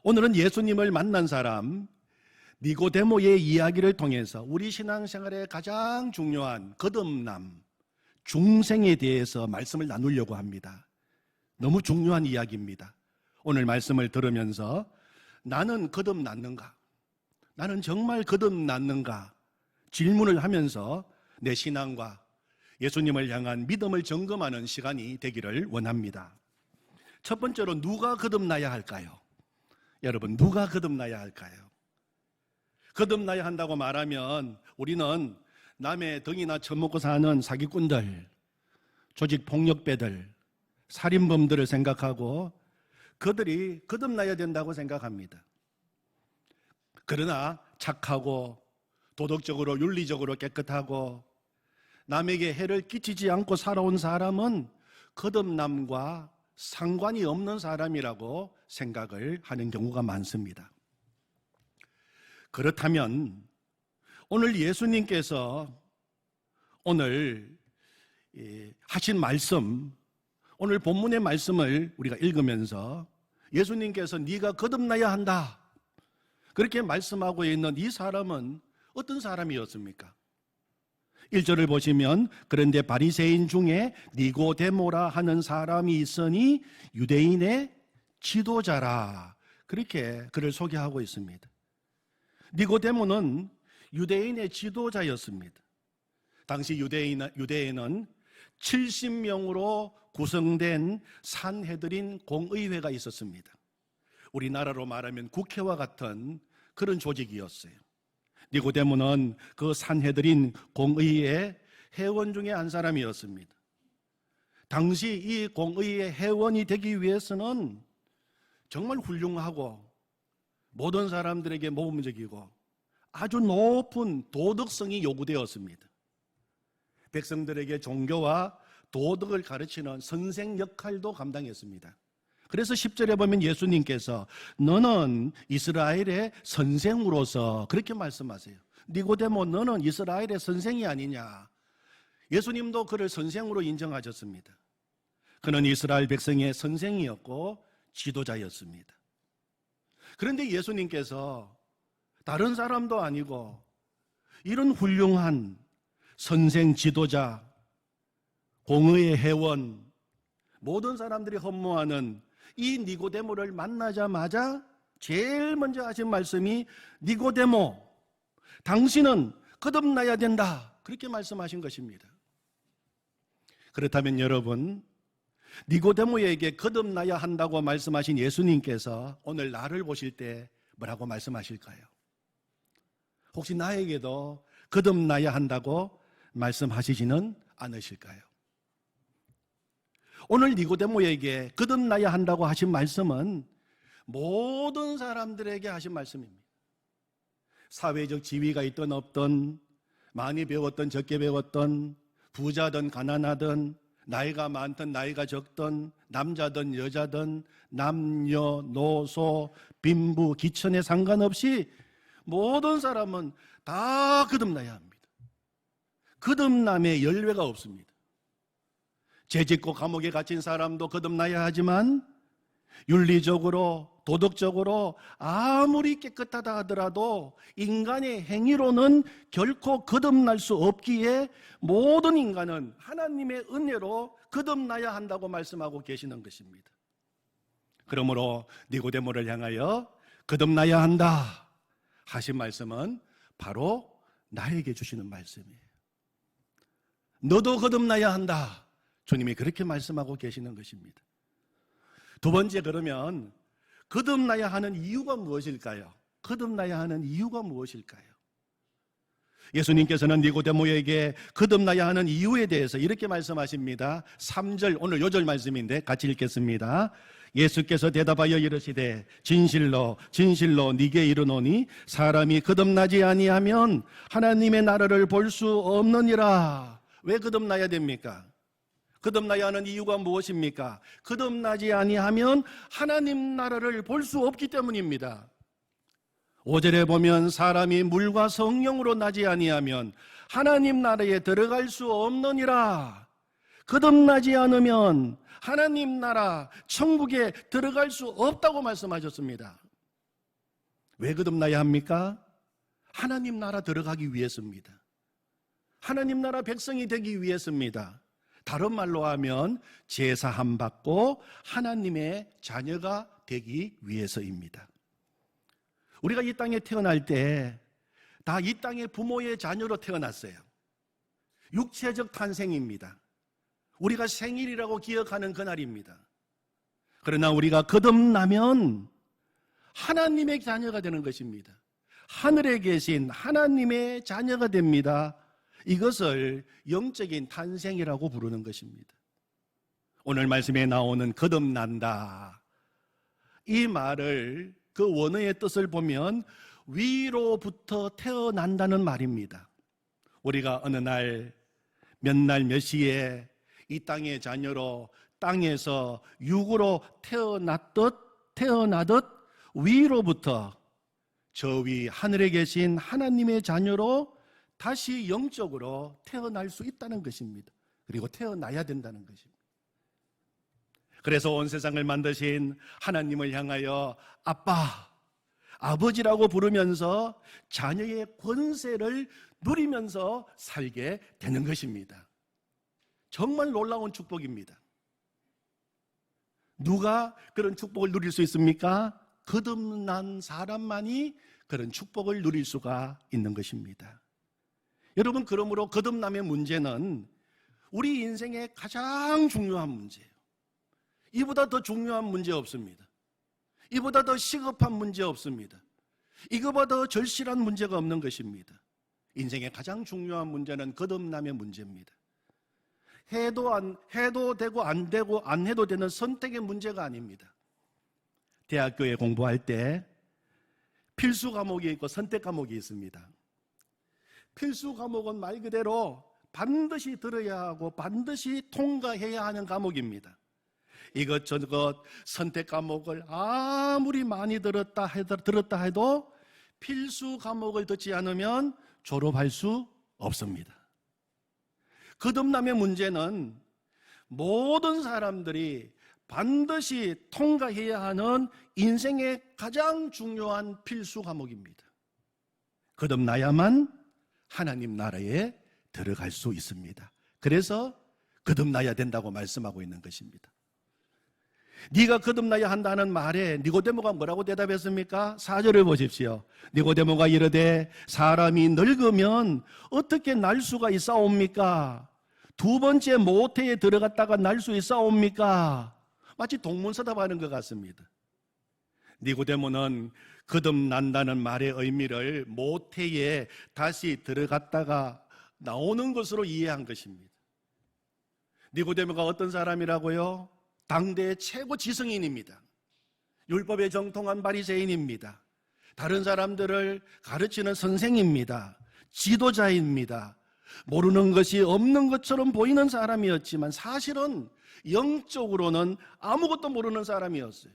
오늘은 예수님을 만난 사람 니고데모의 이야기를 통해서 우리 신앙생활에 가장 중요한 거듭남, 중생에 대해서 말씀을 나누려고 합니다. 너무 중요한 이야기입니다. 오늘 말씀을 들으면서 나는 거듭났는가? 나는 정말 거듭났는가? 질문을 하면서 내 신앙과 예수님을 향한 믿음을 점검하는 시간이 되기를 원합니다. 첫 번째로 누가 거듭나야 할까요? 여러분, 누가 거듭나야 할까요? 거듭나야 한다고 말하면 우리는 남의 덩이나 처먹고 사는 사기꾼들, 조직폭력배들, 살인범들을 생각하고 그들이 거듭나야 된다고 생각합니다. 그러나 착하고 도덕적으로 윤리적으로 깨끗하고 남에게 해를 끼치지 않고 살아온 사람은 거듭남과 상관이 없는 사람이라고 생각을 하는 경우가 많습니다. 그렇다면 오늘 예수님께서 오늘 하신 말씀, 오늘 본문의 말씀을 우리가 읽으면서 예수님께서 네가 거듭나야 한다 그렇게 말씀하고 있는 이 사람은 어떤 사람이었습니까? 1절을 보시면 그런데 바리새인 중에 니고데모라 하는 사람이 있으니 유대인의 지도자라 그렇게 그를 소개하고 있습니다. 니고데모는 유대인의 지도자였습니다. 당시 유대에는 70명으로 구성된 산헤드린 공의회가 있었습니다. 우리나라로 말하면 국회와 같은 그런 조직이었어요. 니고데모는 그 산헤드린 공의회 회원 중에 한 사람이었습니다. 당시 이 공의회 회원이 되기 위해서는 정말 훌륭하고 모든 사람들에게 모범적이고 아주 높은 도덕성이 요구되었습니다. 백성들에게 종교와 도덕을 가르치는 선생 역할도 감당했습니다. 그래서 10절에 보면 예수님께서 너는 이스라엘의 선생으로서 그렇게 말씀하세요. 니고데모 너는 이스라엘의 선생이 아니냐. 예수님도 그를 선생으로 인정하셨습니다. 그는 이스라엘 백성의 선생이었고 지도자였습니다. 그런데 예수님께서 다른 사람도 아니고 이런 훌륭한 선생, 지도자, 공의회 회원, 모든 사람들이 헌모하는 이 니고데모를 만나자마자 제일 먼저 하신 말씀이 니고데모, 당신은 거듭나야 된다. 그렇게 말씀하신 것입니다. 그렇다면 여러분, 니고데모에게 거듭나야 한다고 말씀하신 예수님께서 오늘 나를 보실 때 뭐라고 말씀하실까요? 혹시 나에게도 거듭나야 한다고 말씀하시지는 않으실까요? 오늘 니고데모에게 거듭나야 한다고 하신 말씀은 모든 사람들에게 하신 말씀입니다. 사회적 지위가 있든 없든, 많이 배웠든 적게 배웠든, 부자든 가난하든, 나이가 많든 나이가 적든, 남자든 여자든, 남녀노소, 빈부, 기천에 상관없이 모든 사람은 다 거듭나야 합니다. 거듭남의 열외가 없습니다. 죄짓고 감옥에 갇힌 사람도 거듭나야 하지만 윤리적으로 도덕적으로 아무리 깨끗하다 하더라도 인간의 행위로는 결코 거듭날 수 없기에 모든 인간은 하나님의 은혜로 거듭나야 한다고 말씀하고 계시는 것입니다. 그러므로 니고데모를 향하여 거듭나야 한다 하신 말씀은 바로 나에게 주시는 말씀이에요. 너도 거듭나야 한다. 주님이 그렇게 말씀하고 계시는 것입니다. 두 번째, 그러면 거듭나야 하는 이유가 무엇일까요? 거듭나야 하는 이유가 무엇일까요? 예수님께서는 니고데모에게 거듭나야 하는 이유에 대해서 이렇게 말씀하십니다. 3절, 오늘 요절 말씀인데 같이 읽겠습니다. 예수께서 대답하여 이르시되 진실로 진실로 네게 이르노니 사람이 거듭나지 아니하면 하나님의 나라를 볼 수 없느니라. 왜 거듭나야 됩니까? 거듭나야 하는 이유가 무엇입니까? 거듭나지 아니하면 하나님 나라를 볼 수 없기 때문입니다. 5절에 보면 사람이 물과 성령으로 나지 아니하면 하나님 나라에 들어갈 수 없느니라. 거듭나지 않으면 하나님 나라 천국에 들어갈 수 없다고 말씀하셨습니다. 왜 거듭나야 합니까? 하나님 나라 들어가기 위해서입니다. 하나님 나라 백성이 되기 위해서입니다. 다른 말로 하면 제사함 받고 하나님의 자녀가 되기 위해서입니다. 우리가 이 땅에 태어날 때 다 이 땅의 부모의 자녀로 태어났어요. 육체적 탄생입니다. 우리가 생일이라고 기억하는 그날입니다. 그러나 우리가 거듭나면 하나님의 자녀가 되는 것입니다. 하늘에 계신 하나님의 자녀가 됩니다. 이것을 영적인 탄생이라고 부르는 것입니다. 오늘 말씀에 나오는 거듭난다, 이 말을 그 원어의 뜻을 보면 위로부터 태어난다는 말입니다. 우리가 어느 날 몇 시에 이 땅의 자녀로 땅에서 육으로 태어나듯 위로부터 저 위 하늘에 계신 하나님의 자녀로 다시 영적으로 태어날 수 있다는 것입니다. 그리고 태어나야 된다는 것입니다. 그래서 온 세상을 만드신 하나님을 향하여 아빠, 아버지라고 부르면서 자녀의 권세를 누리면서 살게 되는 것입니다. 정말 놀라운 축복입니다. 누가 그런 축복을 누릴 수 있습니까? 거듭난 사람만이 그런 축복을 누릴 수가 있는 것입니다. 여러분, 그러므로 거듭남의 문제는 우리 인생의 가장 중요한 문제예요. 이보다 더 중요한 문제 없습니다. 이보다 더 시급한 문제 없습니다. 이거보다 더 절실한 문제가 없는 것입니다. 인생의 가장 중요한 문제는 거듭남의 문제입니다. 해도 되고 안 해도 되는 선택의 문제가 아닙니다. 대학교에 공부할 때 필수 과목이 있고 선택 과목이 있습니다. 필수 과목은 말 그대로 반드시 들어야 하고 반드시 통과해야 하는 과목입니다. 이것저것 선택 과목을 아무리 많이 들었다 해도 필수 과목을 듣지 않으면 졸업할 수 없습니다. 거듭남의 문제는 모든 사람들이 반드시 통과해야 하는 인생의 가장 중요한 필수 과목입니다. 거듭나야만 하나님 나라에 들어갈 수 있습니다. 그래서 거듭나야 된다고 말씀하고 있는 것입니다. 네가 거듭나야 한다는 말에 니고데모가 뭐라고 대답했습니까? 4절을 보십시오. 니고데모가 이르되 사람이 늙으면 어떻게 날 수가 있사옵니까? 두 번째 모태에 들어갔다가 날 수 있사옵니까? 마치 동문서답하는 것 같습니다. 니고데모는 거듭난다는 말의 의미를 모태에 다시 들어갔다가 나오는 것으로 이해한 것입니다. 니고데모가 어떤 사람이라고요? 당대의 최고 지성인입니다. 율법에 정통한 바리새인입니다. 다른 사람들을 가르치는 선생입니다. 지도자입니다. 모르는 것이 없는 것처럼 보이는 사람이었지만 사실은 영적으로는 아무것도 모르는 사람이었어요.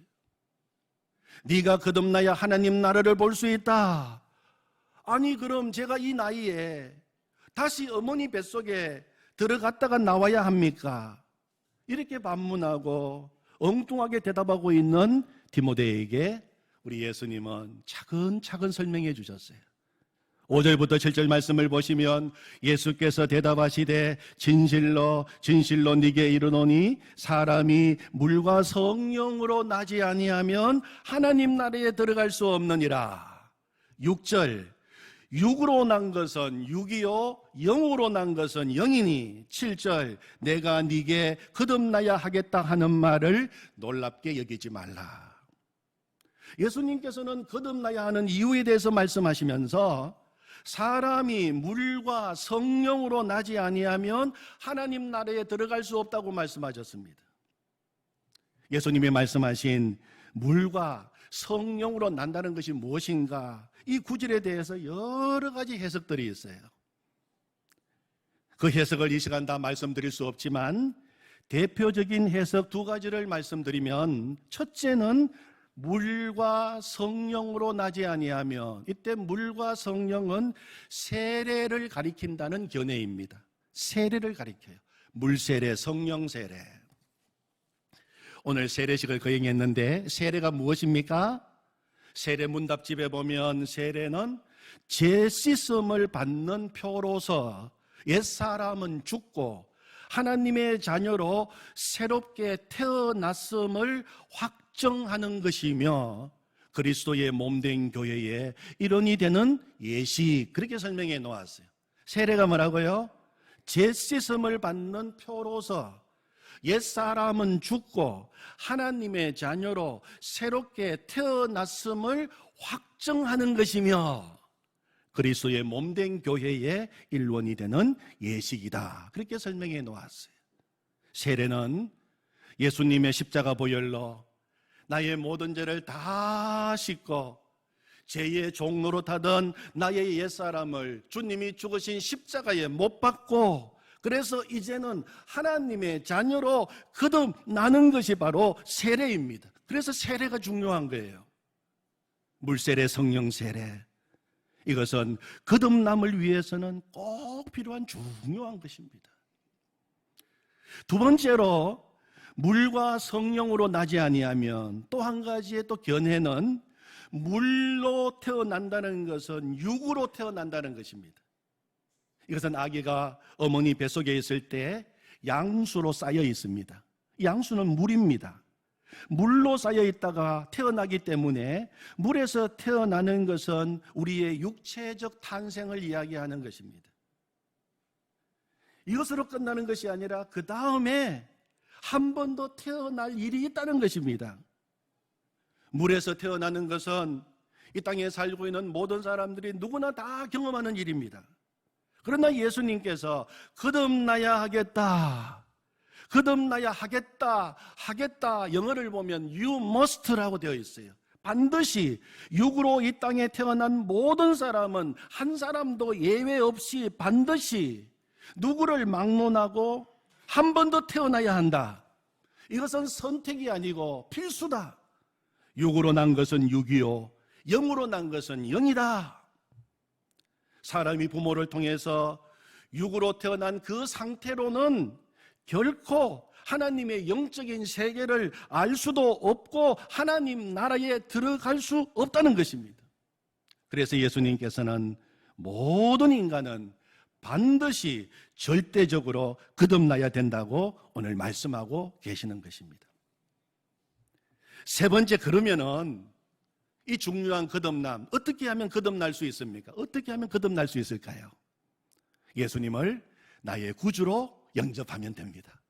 네가 거듭나야 하나님 나라를 볼 수 있다. 아니, 그럼 제가 이 나이에 다시 어머니 뱃속에 들어갔다가 나와야 합니까? 이렇게 반문하고 엉뚱하게 대답하고 있는 디모데에게 우리 예수님은 차근차근 설명해 주셨어요. 5절부터 7절 말씀을 보시면 예수께서 대답하시되 진실로 진실로 네게 이르노니 사람이 물과 성령으로 나지 아니하면 하나님 나라에 들어갈 수 없느니라. 6절 육으로 난 것은 육이요 영으로 난 것은 영이니. 7절 내가 네게 거듭나야 하겠다 하는 말을 놀랍게 여기지 말라. 예수님께서는 거듭나야 하는 이유에 대해서 말씀하시면서 사람이 물과 성령으로 나지 아니하면 하나님 나라에 들어갈 수 없다고 말씀하셨습니다. 예수님이 말씀하신 물과 성령으로 난다는 것이 무엇인가? 이 구절에 대해서 여러 가지 해석들이 있어요. 그 해석을 이 시간 다 말씀드릴 수 없지만 대표적인 해석 두 가지를 말씀드리면, 첫째는 물과 성령으로 나지 아니하면, 이때 물과 성령은 세례를 가리킨다는 견해입니다. 세례를 가리켜요. 물세례, 성령세례. 오늘 세례식을 거행했는데 세례가 무엇입니까? 세례 문답집에 보면 세례는 죄 씻음을 받는 표로서 옛사람은 죽고 하나님의 자녀로 새롭게 태어났음을 확정하는 것이며 그리스도의 몸된 교회의 일원이 되는 예시, 그렇게 설명해 놓았어요. 세례가 뭐라고요? 죄 씻음을 받는 표로서 옛사람은 죽고 하나님의 자녀로 새롭게 태어났음을 확정하는 것이며 그리스도의 몸된 교회의 일원이 되는 예식이다, 그렇게 설명해 놓았어요. 세례는 예수님의 십자가 보혈로 나의 모든 죄를 다 씻고 죄의 종로로 타던 나의 옛사람을 주님이 죽으신 십자가에 못 박고, 그래서 이제는 하나님의 자녀로 거듭나는 것이 바로 세례입니다. 그래서 세례가 중요한 거예요. 물세례, 성령세례, 이것은 거듭남을 위해서는 꼭 필요한 중요한 것입니다. 두 번째로, 물과 성령으로 나지 아니하면 또 한 가지의 또 견해는 물로 태어난다는 것은 육으로 태어난다는 것입니다. 이것은 아기가 어머니 뱃속에 있을 때 양수로 쌓여 있습니다. 양수는 물입니다. 물로 쌓여 있다가 태어나기 때문에 물에서 태어나는 것은 우리의 육체적 탄생을 이야기하는 것입니다. 이것으로 끝나는 것이 아니라 그 다음에 한 번 더 태어날 일이 있다는 것입니다. 물에서 태어나는 것은 이 땅에 살고 있는 모든 사람들이 누구나 다 경험하는 일입니다. 그러나 예수님께서 거듭나야 하겠다, 거듭나야 하겠다, 영어를 보면 you must라고 되어 있어요. 반드시 육으로 이 땅에 태어난 모든 사람은 한 사람도 예외 없이 반드시 누구를 막론하고 한 번 더 태어나야 한다. 이것은 선택이 아니고 필수다. 육으로 난 것은 육이요, 영으로 난 것은 영이다. 사람이 부모를 통해서 육으로 태어난 그 상태로는 결코 하나님의 영적인 세계를 알 수도 없고 하나님 나라에 들어갈 수 없다는 것입니다. 그래서 예수님께서는 모든 인간은 반드시 절대적으로 거듭나야 된다고 오늘 말씀하고 계시는 것입니다. 세 번째, 그러면은 이 중요한 거듭남, 어떻게 하면 거듭날 수 있습니까? 어떻게 하면 거듭날 수 있을까요? 예수님을 나의 구주로 영접하면 됩니다.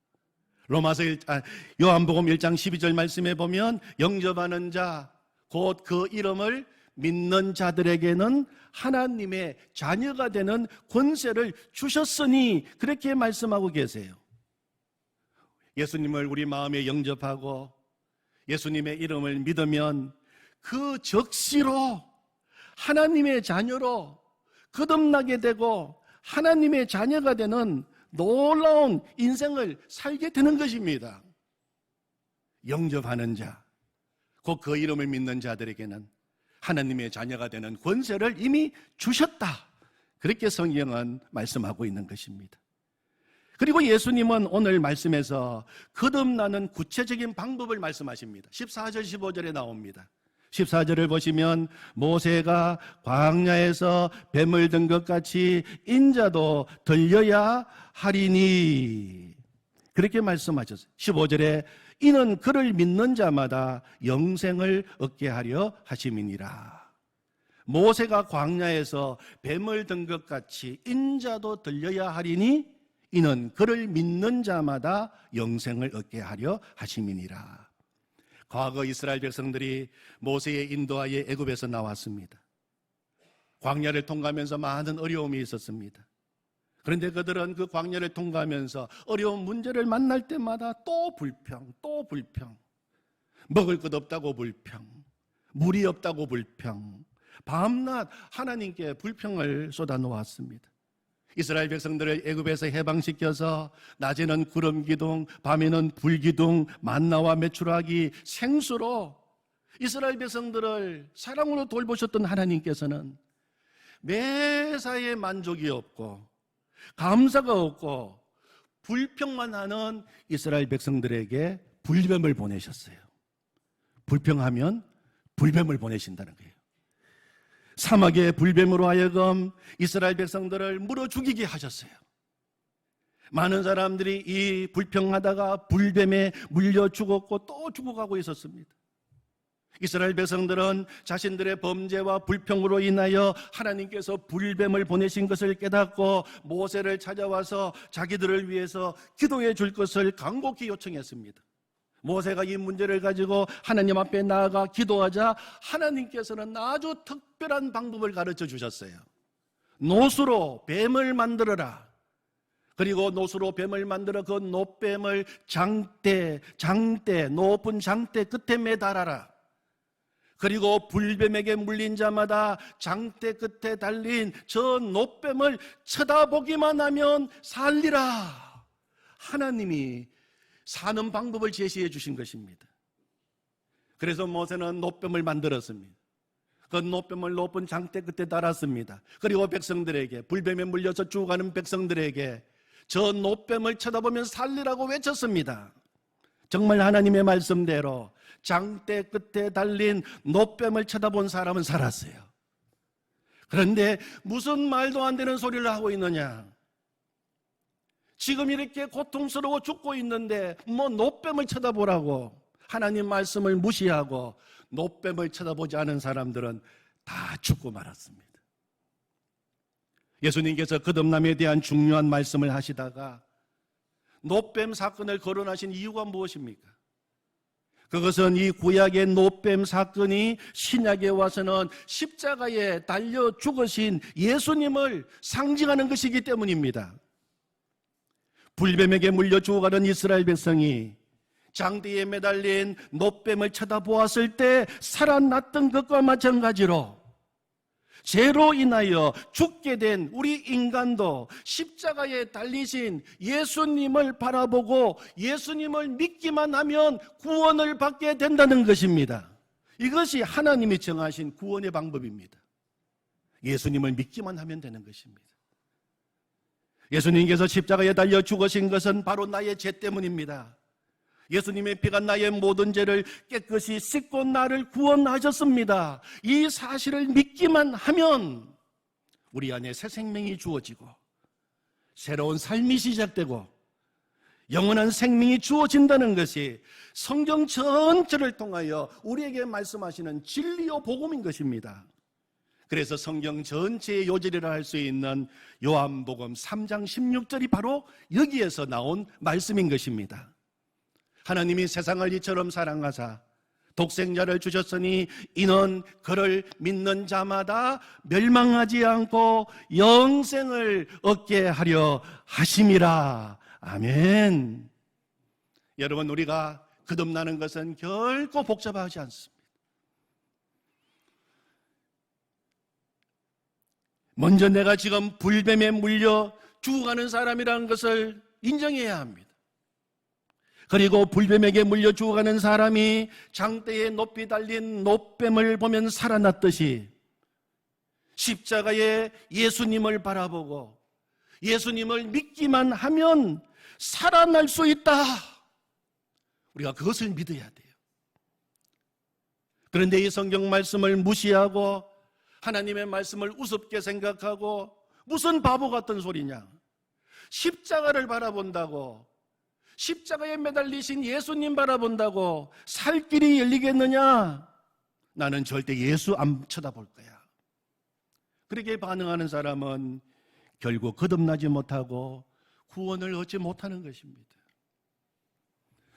요한복음 1장 12절 말씀에 보면 영접하는 자, 곧 그 이름을 믿는 자들에게는 하나님의 자녀가 되는 권세를 주셨으니, 그렇게 말씀하고 계세요. 예수님을 우리 마음에 영접하고 예수님의 이름을 믿으면 그 적시로 하나님의 자녀로 거듭나게 되고 하나님의 자녀가 되는 놀라운 인생을 살게 되는 것입니다. 영접하는 자, 곧 그 이름을 믿는 자들에게는 하나님의 자녀가 되는 권세를 이미 주셨다, 그렇게 성경은 말씀하고 있는 것입니다. 그리고 예수님은 오늘 말씀에서 거듭나는 구체적인 방법을 말씀하십니다. 14절 15절에 나옵니다. 14절을 보시면 모세가 광야에서 뱀을 든 것 같이 인자도 들려야 하리니, 그렇게 말씀하셨어요. 15절에 이는 그를 믿는 자마다 영생을 얻게 하려 하심이니라. 모세가 광야에서 뱀을 든 것 같이 인자도 들려야 하리니 이는 그를 믿는 자마다 영생을 얻게 하려 하심이니라. 과거 이스라엘 백성들이 모세의 인도하에 애굽에서 나왔습니다. 광야를 통과하면서 많은 어려움이 있었습니다. 그런데 그들은 그 광야를 통과하면서 어려운 문제를 만날 때마다 또 불평, 먹을 것 없다고 불평, 물이 없다고 불평, 밤낮 하나님께 불평을 쏟아놓았습니다. 이스라엘 백성들을 애굽에서 해방시켜서 낮에는 구름 기둥, 밤에는 불 기둥, 만나와 메추라기, 생수로 이스라엘 백성들을 사랑으로 돌보셨던 하나님께서는 매사에 만족이 없고 감사가 없고 불평만 하는 이스라엘 백성들에게 불뱀을 보내셨어요. 불평하면 불뱀을 보내신다는 거예요. 사막의 불뱀으로 하여금 이스라엘 백성들을 물어 죽이게 하셨어요. 많은 사람들이 이 불평하다가 불뱀에 물려 죽었고 또 죽어가고 있었습니다. 이스라엘 백성들은 자신들의 범죄와 불평으로 인하여 하나님께서 불뱀을 보내신 것을 깨닫고 모세를 찾아와서 자기들을 위해서 기도해 줄 것을 간곡히 요청했습니다. 모세가 이 문제를 가지고 하나님 앞에 나아가 기도하자 하나님께서는 아주 특별한 방법을 가르쳐 주셨어요. 노수로 뱀을 만들어라. 그리고 노수로 뱀을 만들어 그 노뱀을 높은 장대 끝에 매달아라. 그리고 불뱀에게 물린 자마다 장대 끝에 달린 저 노뱀을 쳐다보기만 하면 살리라. 하나님이 사는 방법을 제시해 주신 것입니다. 그래서 모세는 노뱀을 만들었습니다. 그 노뱀을 높은 장대 끝에 달았습니다. 그리고 백성들에게, 불뱀에 물려서 죽어가는 백성들에게 저 노뱀을 쳐다보면 살리라고 외쳤습니다. 정말 하나님의 말씀대로 장대 끝에 달린 노뱀을 쳐다본 사람은 살았어요. 그런데 무슨 말도 안 되는 소리를 하고 있느냐? 지금 이렇게 고통스러워 죽고 있는데 뭐 노뱀을 쳐다보라고, 하나님 말씀을 무시하고 노뱀을 쳐다보지 않은 사람들은 다 죽고 말았습니다. 예수님께서 거듭남에 대한 중요한 말씀을 하시다가 노뱀 사건을 거론하신 이유가 무엇입니까? 그것은 이 구약의 노뱀 사건이 신약에 와서는 십자가에 달려 죽으신 예수님을 상징하는 것이기 때문입니다. 불뱀에게 물려 죽어가는 이스라엘 백성이 장대에 매달린 노뱀을 쳐다보았을 때 살아났던 것과 마찬가지로 죄로 인하여 죽게 된 우리 인간도 십자가에 달리신 예수님을 바라보고 예수님을 믿기만 하면 구원을 받게 된다는 것입니다. 이것이 하나님이 정하신 구원의 방법입니다. 예수님을 믿기만 하면 되는 것입니다. 예수님께서 십자가에 달려 죽으신 것은 바로 나의 죄 때문입니다. 예수님의 피가 나의 모든 죄를 깨끗이 씻고 나를 구원하셨습니다. 이 사실을 믿기만 하면 우리 안에 새 생명이 주어지고 새로운 삶이 시작되고 영원한 생명이 주어진다는 것이 성경 전체를 통하여 우리에게 말씀하시는 진리요 복음인 것입니다. 그래서 성경 전체의 요절이라 할 수 있는 요한복음 3장 16절이 바로 여기에서 나온 말씀인 것입니다. 하나님이 세상을 이처럼 사랑하사 독생자를 주셨으니 이는 그를 믿는 자마다 멸망하지 않고 영생을 얻게 하려 하심이라. 아멘. 여러분, 우리가 거듭나는 것은 결코 복잡하지 않습니다. 먼저 내가 지금 불뱀에 물려 죽어가는 사람이라는 것을 인정해야 합니다. 그리고 불뱀에게 물려 죽어가는 사람이 장대에 높이 달린 노뱀을 보면 살아났듯이 십자가에 예수님을 바라보고 예수님을 믿기만 하면 살아날 수 있다. 우리가 그것을 믿어야 돼요. 그런데 이 성경 말씀을 무시하고 하나님의 말씀을 우습게 생각하고 무슨 바보 같은 소리냐? 십자가를 바라본다고, 십자가에 매달리신 예수님 바라본다고 살 길이 열리겠느냐? 나는 절대 예수 안 쳐다볼 거야. 그렇게 반응하는 사람은 결국 거듭나지 못하고 구원을 얻지 못하는 것입니다.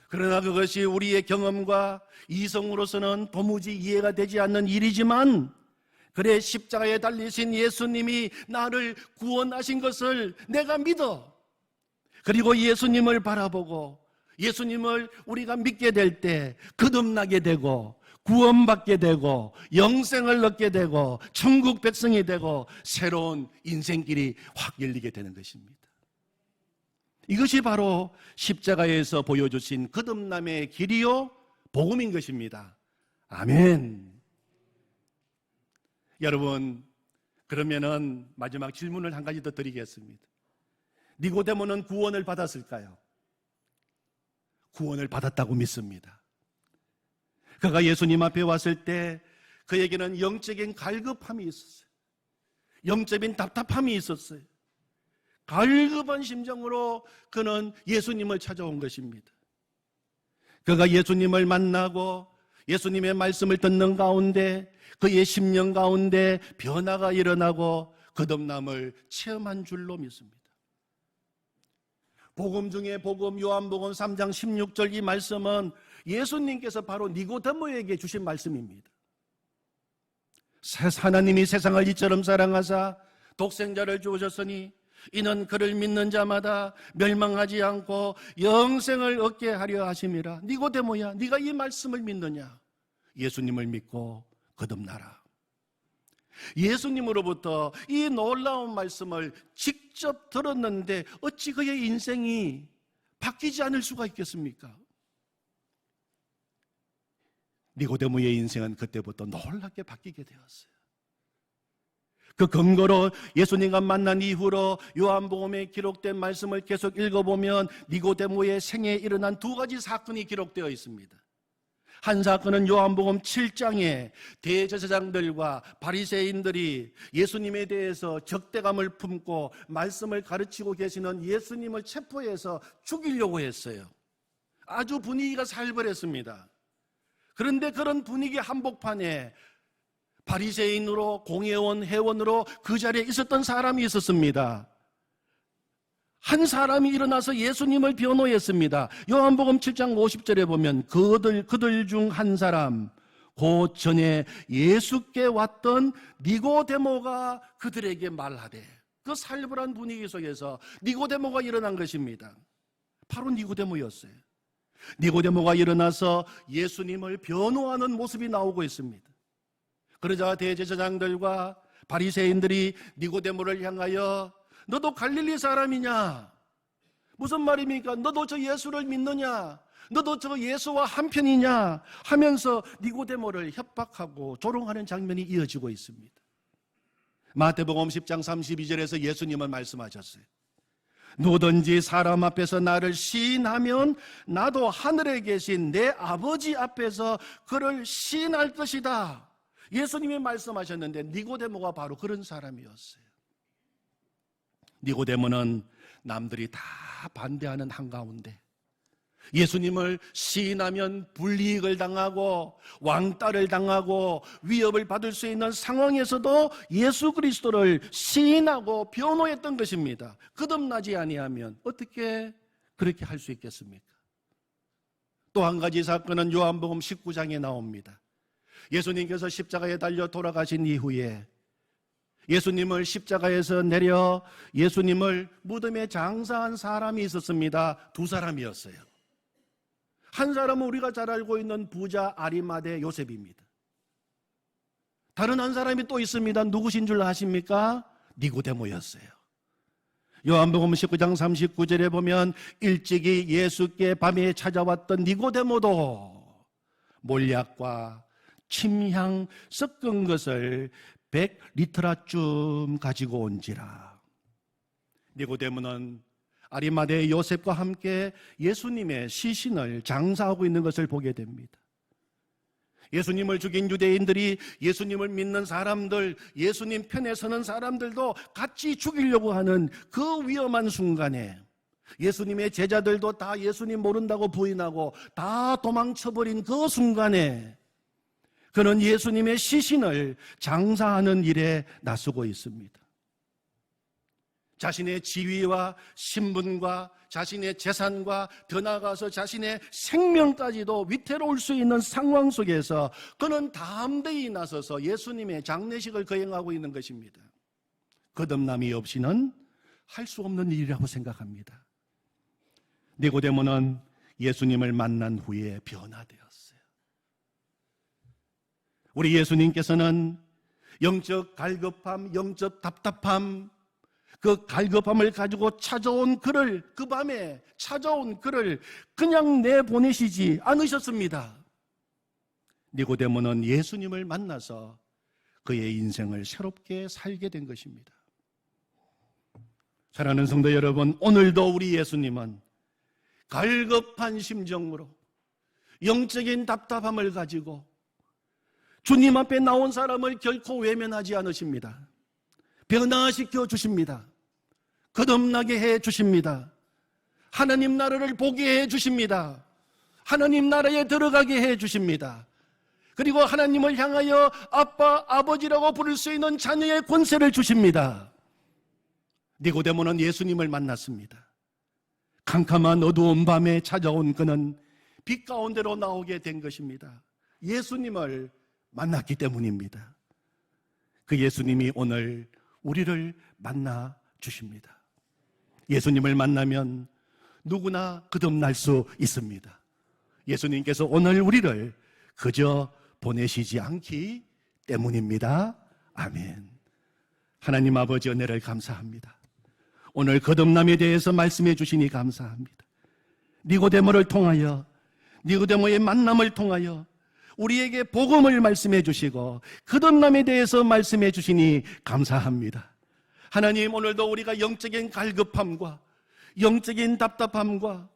그러나 그것이 우리의 경험과 이성으로서는 도무지 이해가 되지 않는 일이지만, 그래, 십자가에 달리신 예수님이 나를 구원하신 것을 내가 믿어. 그리고 예수님을 바라보고 예수님을 우리가 믿게 될 때 거듭나게 되고 구원받게 되고 영생을 얻게 되고 천국 백성이 되고 새로운 인생길이 확 열리게 되는 것입니다. 이것이 바로 십자가에서 보여주신 거듭남의 길이요 복음인 것입니다. 아멘. 여러분, 그러면은 마지막 질문을 한 가지 더 드리겠습니다. 니고데모는 구원을 받았을까요? 구원을 받았다고 믿습니다. 그가 예수님 앞에 왔을 때 그에게는 영적인 갈급함이 있었어요. 영적인 답답함이 있었어요. 갈급한 심정으로 그는 예수님을 찾아온 것입니다. 그가 예수님을 만나고 예수님의 말씀을 듣는 가운데 그의 심령 가운데 변화가 일어나고 거듭남을 체험한 줄로 믿습니다. 복음 중에 복음, 요한복음 3장 16절 이 말씀은 예수님께서 바로 니고데모에게 주신 말씀입니다. 하나님이 세상을 이처럼 사랑하사 독생자를 주셨으니 이는 그를 믿는 자마다 멸망하지 않고 영생을 얻게 하려 하심이라. 니고데모야, 네가 이 말씀을 믿느냐? 예수님을 믿고 거듭나라. 예수님으로부터 이 놀라운 말씀을 직접 들었는데 어찌 그의 인생이 바뀌지 않을 수가 있겠습니까? 니고데모의 인생은 그때부터 놀랍게 바뀌게 되었어요. 그 근거로 예수님과 만난 이후로 요한복음에 기록된 말씀을 계속 읽어보면 니고데모의 생애에 일어난 두 가지 사건이 기록되어 있습니다. 한 사건은 요한복음 7장에 대제사장들과 바리새인들이 예수님에 대해서 적대감을 품고 말씀을 가르치고 계시는 예수님을 체포해서 죽이려고 했어요. 아주 분위기가 살벌했습니다. 그런데 그런 분위기 한복판에 바리새인으로 공회원 회원으로 그 자리에 있었던 사람이 있었습니다. 한 사람이 일어나서 예수님을 변호했습니다. 요한복음 7장 50절에 보면 그들 중 한 사람, 그 전에 예수께 왔던 니고데모가 그들에게 말하되, 그 살벌한 분위기 속에서 니고데모가 일어난 것입니다. 바로 니고데모였어요. 니고데모가 일어나서 예수님을 변호하는 모습이 나오고 있습니다. 그러자 대제사장들과 바리새인들이 니고데모를 향하여 너도 갈릴리 사람이냐? 무슨 말입니까? 너도 저 예수를 믿느냐? 너도 저 예수와 한편이냐? 하면서 니고데모를 협박하고 조롱하는 장면이 이어지고 있습니다. 마태복음 10장 32절에서 예수님은 말씀하셨어요. 누구든지 사람 앞에서 나를 시인하면 나도 하늘에 계신 내 아버지 앞에서 그를 시인할 것이다. 예수님이 말씀하셨는데 니고데모가 바로 그런 사람이었어요. 니고데모는 남들이 다 반대하는 한가운데 예수님을 시인하면 불이익을 당하고 왕따를 당하고 위협을 받을 수 있는 상황에서도 예수 그리스도를 시인하고 변호했던 것입니다. 거듭나지 아니하면 어떻게 그렇게 할 수 있겠습니까? 또 한 가지 사건은 요한복음 19장에 나옵니다. 예수님께서 십자가에 달려 돌아가신 이후에 예수님을 십자가에서 내려 예수님을 무덤에 장사한 사람이 있었습니다. 두 사람이었어요. 한 사람은 우리가 잘 알고 있는 부자 아리마대 요셉입니다. 다른 한 사람이 또 있습니다. 누구신 줄 아십니까? 니고데모였어요. 요한복음 19장 39절에 보면 일찍이 예수께 밤에 찾아왔던 니고데모도 몰약과 침향 섞은 것을 100리터라쯤 가지고 온지라. 니고데모는 아리마대 요셉과 함께 예수님의 시신을 장사하고 있는 것을 보게 됩니다. 예수님을 죽인 유대인들이 예수님을 믿는 사람들, 예수님 편에 서는 사람들도 같이 죽이려고 하는 그 위험한 순간에 예수님의 제자들도 다 예수님 모른다고 부인하고 다 도망쳐버린 그 순간에 그는 예수님의 시신을 장사하는 일에 나서고 있습니다. 자신의 지위와 신분과 자신의 재산과 더 나아가서 자신의 생명까지도 위태로울 수 있는 상황 속에서 그는 담대히 나서서 예수님의 장례식을 거행하고 있는 것입니다. 거듭남이 없이는 할 수 없는 일이라고 생각합니다. 니고데모는 예수님을 만난 후에 변화되었어요. 우리 예수님께서는 영적 갈급함, 영적 답답함, 그 갈급함을 가지고 찾아온 그를, 그 밤에 찾아온 그를 그냥 내보내시지 않으셨습니다. 니고데모는 예수님을 만나서 그의 인생을 새롭게 살게 된 것입니다. 사랑하는 성도 여러분, 오늘도 우리 예수님은 갈급한 심정으로 영적인 답답함을 가지고 주님 앞에 나온 사람을 결코 외면하지 않으십니다. 변화시켜 주십니다. 거듭나게 해 주십니다. 하나님 나라를 보게 해 주십니다. 하나님 나라에 들어가게 해 주십니다. 그리고 하나님을 향하여 아빠, 아버지라고 부를 수 있는 자녀의 권세를 주십니다. 니고데모는 예수님을 만났습니다. 캄캄한 어두운 밤에 찾아온 그는 빛 가운데로 나오게 된 것입니다. 예수님을 만났기 때문입니다. 그 예수님이 오늘 우리를 만나 주십니다. 예수님을 만나면 누구나 거듭날 수 있습니다. 예수님께서 오늘 우리를 그저 보내시지 않기 때문입니다. 아멘. 하나님 아버지 은혜를 감사합니다. 오늘 거듭남에 대해서 말씀해 주시니 감사합니다. 니고데모를 통하여, 니고데모의 만남을 통하여 우리에게 복음을 말씀해 주시고 거듭남에 대해서 말씀해 주시니 감사합니다. 하나님, 오늘도 우리가 영적인 갈급함과 영적인 답답함과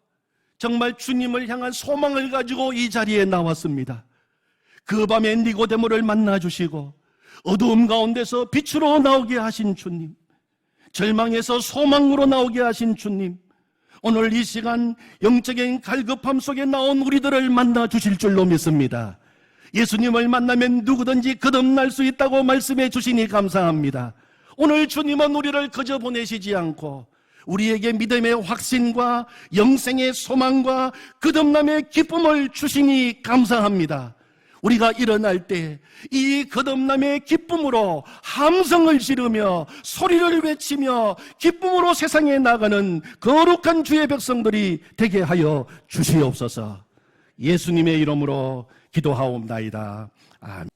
정말 주님을 향한 소망을 가지고 이 자리에 나왔습니다. 그 밤에 니고데모를 만나 주시고 어두움 가운데서 빛으로 나오게 하신 주님, 절망에서 소망으로 나오게 하신 주님, 오늘 이 시간 영적인 갈급함 속에 나온 우리들을 만나 주실 줄로 믿습니다. 예수님을 만나면 누구든지 거듭날 수 있다고 말씀해 주시니 감사합니다. 오늘 주님은 우리를 그저 보내시지 않고 우리에게 믿음의 확신과 영생의 소망과 거듭남의 기쁨을 주시니 감사합니다. 우리가 일어날 때 이 거듭남의 기쁨으로 함성을 지르며 소리를 외치며 기쁨으로 세상에 나가는 거룩한 주의 백성들이 되게 하여 주시옵소서. 예수님의 이름으로 기도하옵나이다. 아멘.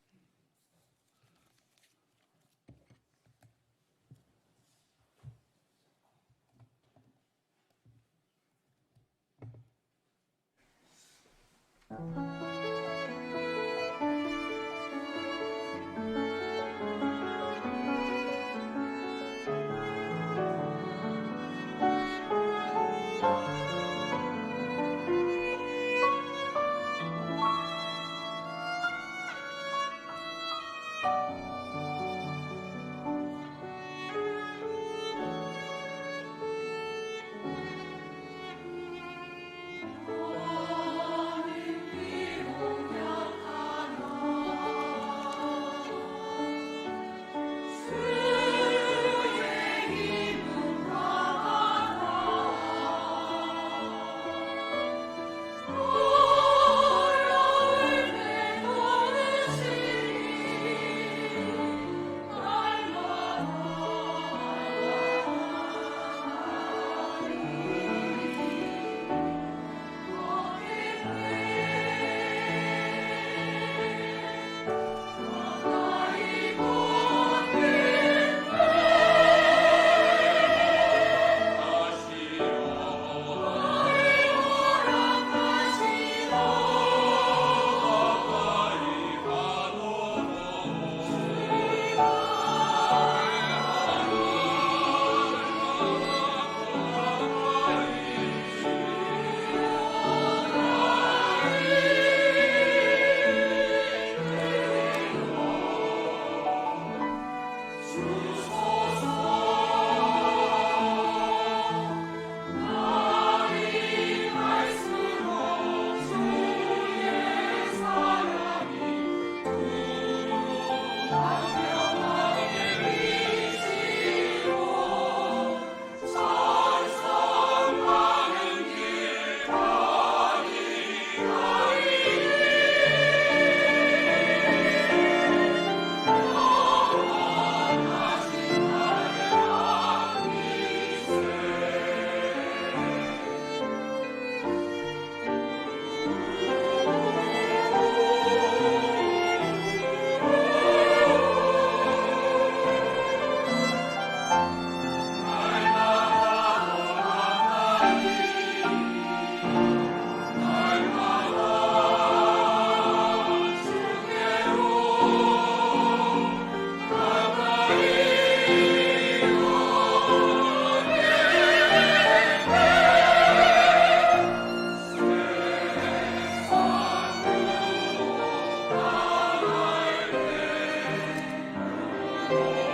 아멘.